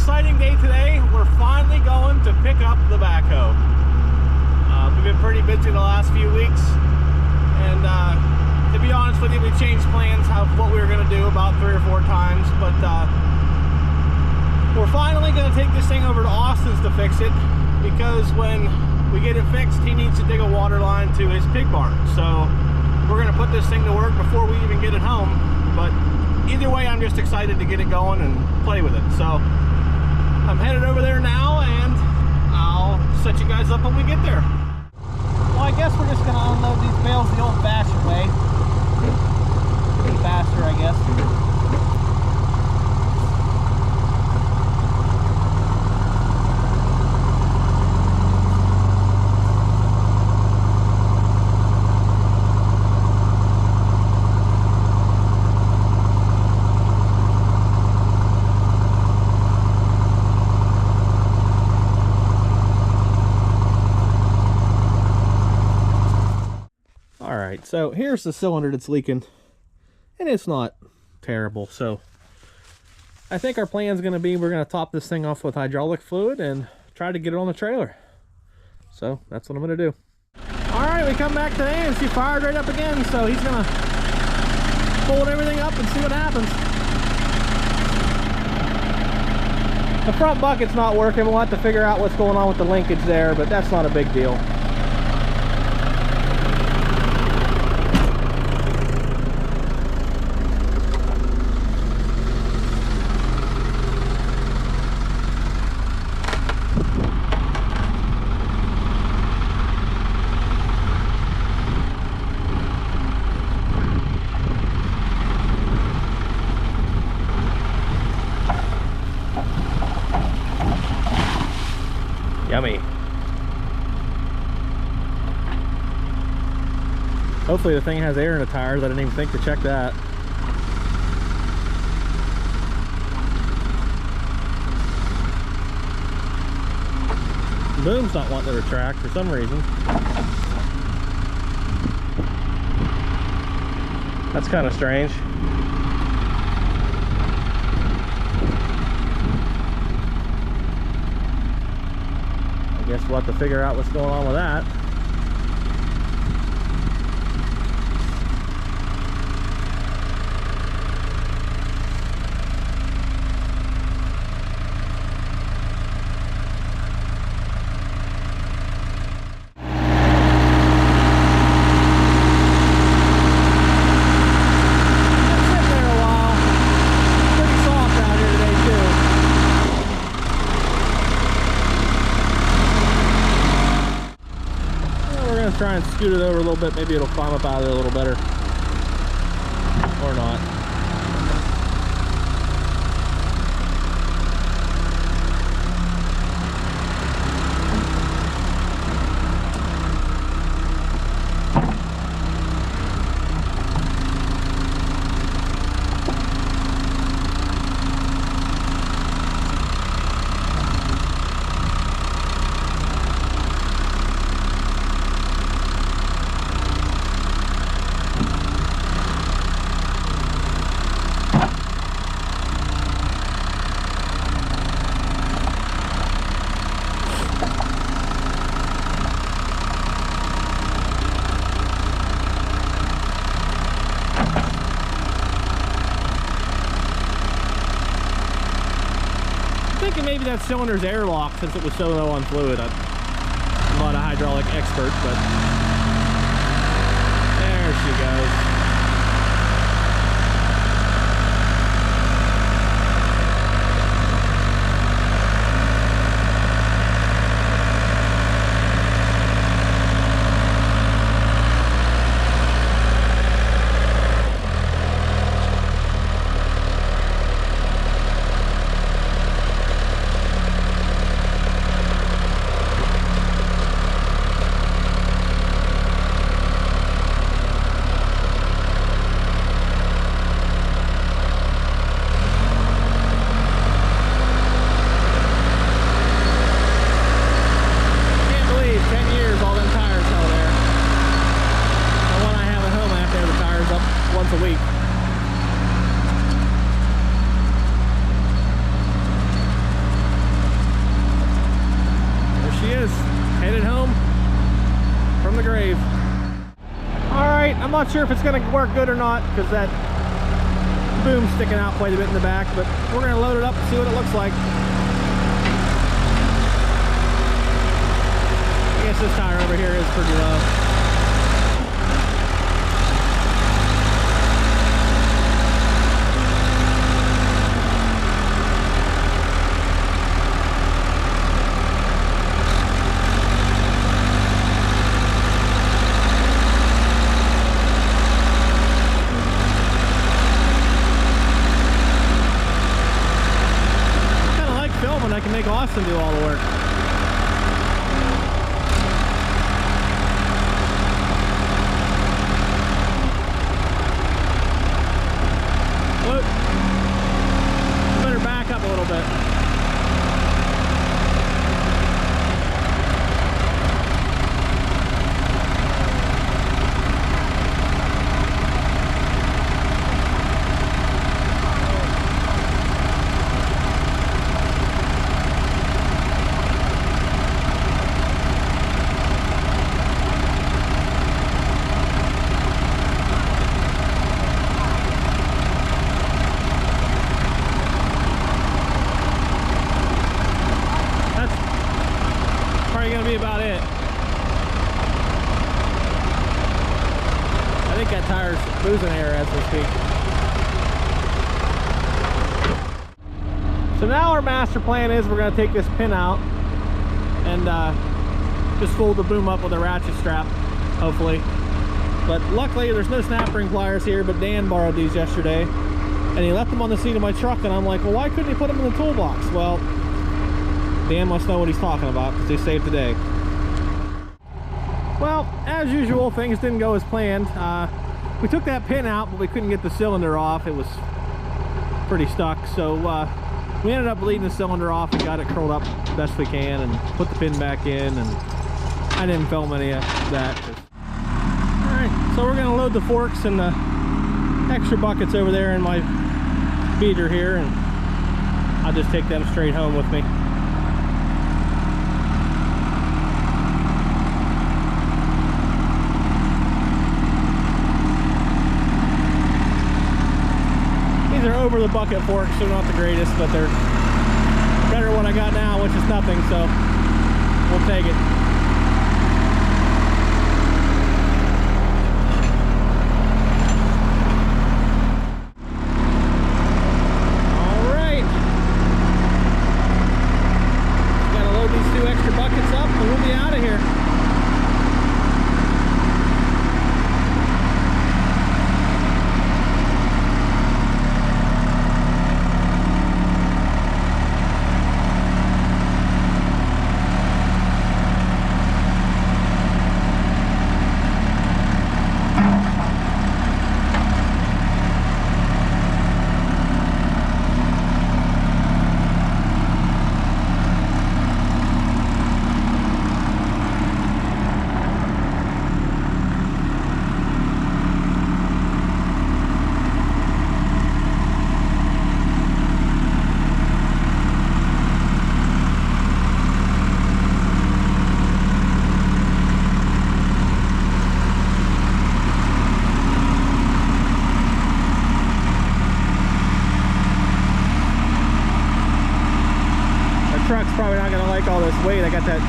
exciting day today. We're finally going to pick up the backhoe. We've been pretty busy the last few weeks, and to be honest with you, we changed plans of what we were going to do about 3 or 4 times, but we're finally going to take this thing over to Austin's to fix it, because when we get it fixed, he needs to dig a water line to his pig barn. So we're going to put this thing to work before we even get it home. But either way, I'm just excited to get it going and play with it. So I'm headed over there now, and I'll set you guys up when we get there. Well, I guess we're just going to unload these bales the old-fashioned way. Pretty faster, I guess. Alright, so here's the cylinder that's leaking, and it's not terrible. So I think our plan is going to be, we're going to top this thing off with hydraulic fluid and try to get it on the trailer. So that's what I'm going to do. Alright, we come back today and she fired right up again, so he's going to fold everything up and see what happens. The front bucket's not working. We'll have to figure out what's going on with the linkage there, but that's not a big deal. Yummy. Hopefully the thing has air in the tires. I didn't even think to check that. The boom's not wanting to retract for some reason. That's kind of strange. Guess we'll have to figure out what's going on with that. Try and scoot it over a little bit. Maybe it'll climb up out of there a little better, or not. Maybe that cylinder's airlocked since it was so low on fluid. I'm not a hydraulic expert, but there she goes. not sure if it's going to work good or not because that boom's sticking out quite a bit in the back, but we're going to load it up and see what it looks like. I guess this tire over here is pretty low. I can make Austin do all the work. Whoop. Better back up a little bit. Gonna be about it. I think that tire's losing air as we speak. So now our master plan is we're gonna take this pin out and just fold the boom up with a ratchet strap, hopefully. But luckily there's no snap ring pliers here, but Dan borrowed these yesterday and he left them on the seat of my truck, and I'm like, well, why couldn't he put them in the toolbox? Well, Dan must know what he's talking about because they saved the day. Well, as usual, things didn't go as planned. We took that pin out, but we couldn't get the cylinder off. It was pretty stuck, so we ended up leading the cylinder off and got it curled up best we can and put the pin back in, and I didn't film any of that. Alright, so we're going to load the forks and the extra buckets over there in my beater here, and I'll just take them straight home with me. These are over the bucket forks, so they're not the greatest, but they're better than what I got now, which is nothing, so we'll take it. All right. Gotta load these 2 extra buckets up and we'll be out of here. Truck's probably not going to like all this weight. I got that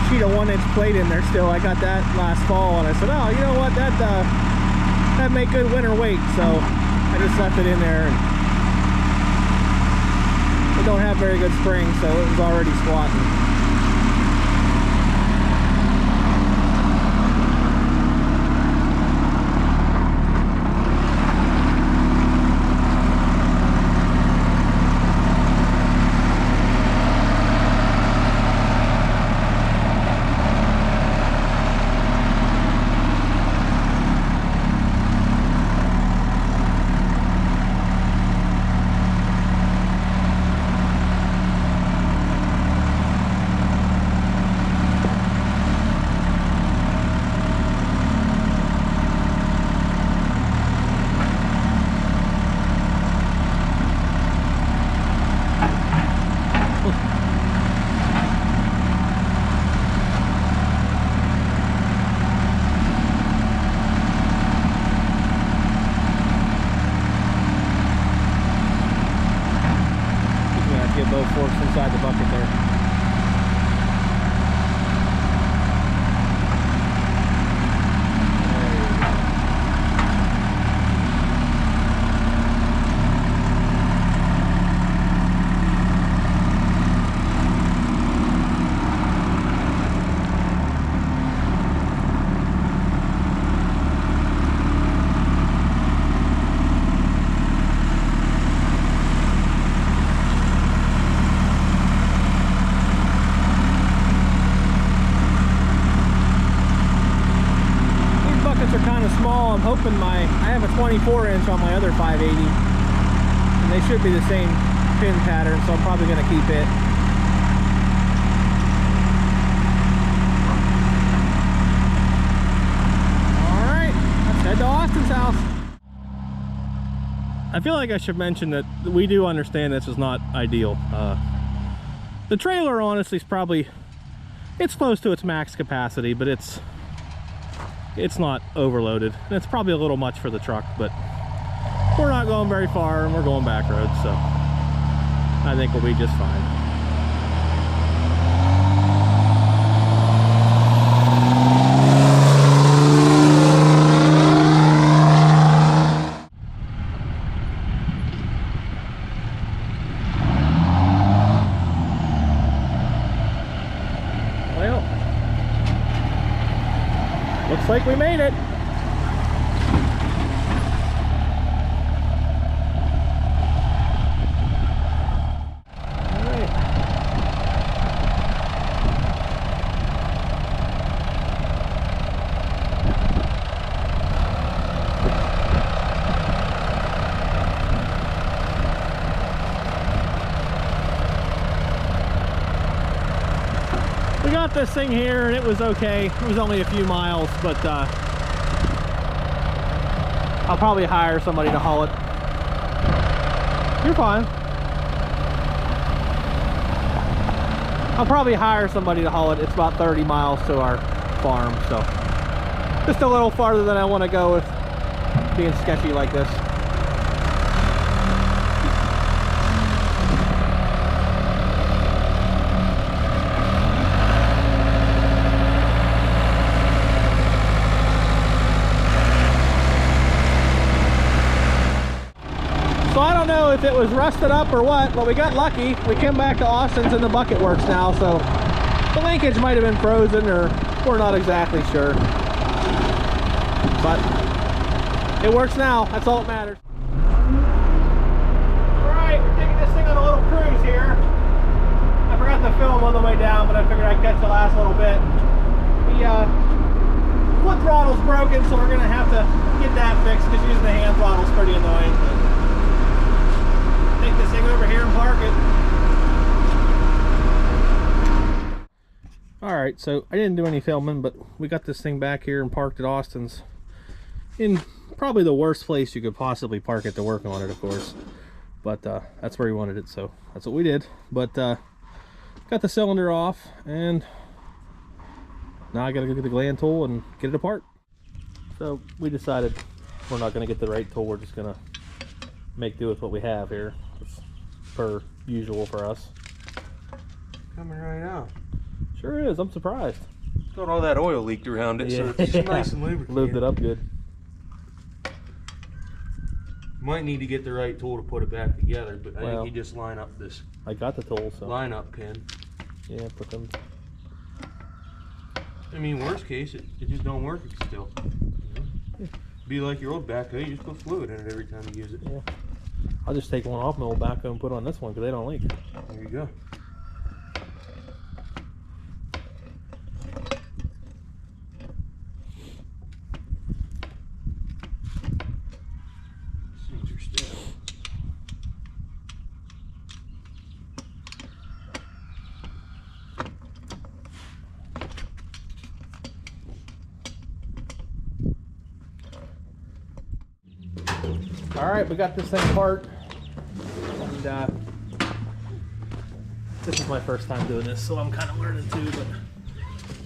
sheet of 1-inch plate in there still. I got that last fall, and I said, oh, you know what, that'd make good winter weight, so I just left it in there. And it don't have very good springs, so it was already squatting. put both forks inside the bucket there. Are kind of small. I'm hoping I have a 24-inch on my other 580, and they should be the same pin pattern, so I'm probably going to keep it. Alright, let's head to Austin's house. I feel like I should mention that we do understand this is not ideal. The trailer honestly is probably, it's close to its max capacity, but it's not overloaded, and it's probably a little much for the truck, but we're not going very far and we're going back roads, so I think we'll be just fine. Well, looks like we made it. We got this thing here and it was okay. It was only a few miles, but I'll probably hire somebody to haul it. You're fine. I'll probably hire somebody to haul it. It's about 30 miles to our farm, so just a little farther than I want to go with being sketchy like this. So I don't know if it was rusted up or what, but we got lucky. We came back to Austin's and the bucket works now, so the linkage might have been frozen, or we're not exactly sure. But it works now, that's all that matters. Alright, we're taking this thing on a little cruise here. I forgot to film on the way down, but I figured I'd catch the last little bit. The foot throttle's broken, so we're going to have to get that fixed, because using the hand throttle's pretty annoying. Take this thing over here and park it. Alright, so I didn't do any filming, but we got this thing back here and parked at Austin's in probably the worst place you could possibly park it to work on it, of course. But that's where he wanted it, so that's what we did. But got the cylinder off, and now I gotta go get the gland tool and get it apart. So we decided we're not gonna get the right tool, we're just gonna make do with what we have here. It's per usual for us. Coming right out. Sure is, I'm surprised. Got all that oil leaked around it, so it's nice and lubricated. Lubed it up good. Might need to get the right tool to put it back together, but I think you just line up this. I got the tool, so. Line up pin. Yeah, put them. I mean, worst case, it just don't work still. Yeah. Be like your old backhoe, you just put fluid in it every time you use it. Yeah. I'll just take one off my old backhoe and put on this one because they don't leak. There you go. Things are still. All right, we got this thing apart, and this is my first time doing this, so I'm kind of learning too. But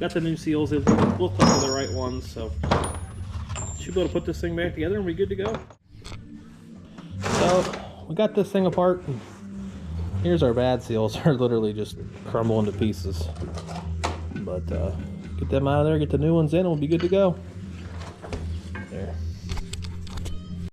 got the new seals; they look like they're the right ones, so should be able to put this thing back together and we're good to go. So we got this thing apart. And Here's our bad seals. They're literally just crumbling to pieces. But get them out of there, get the new ones in, and we'll be good to go. There.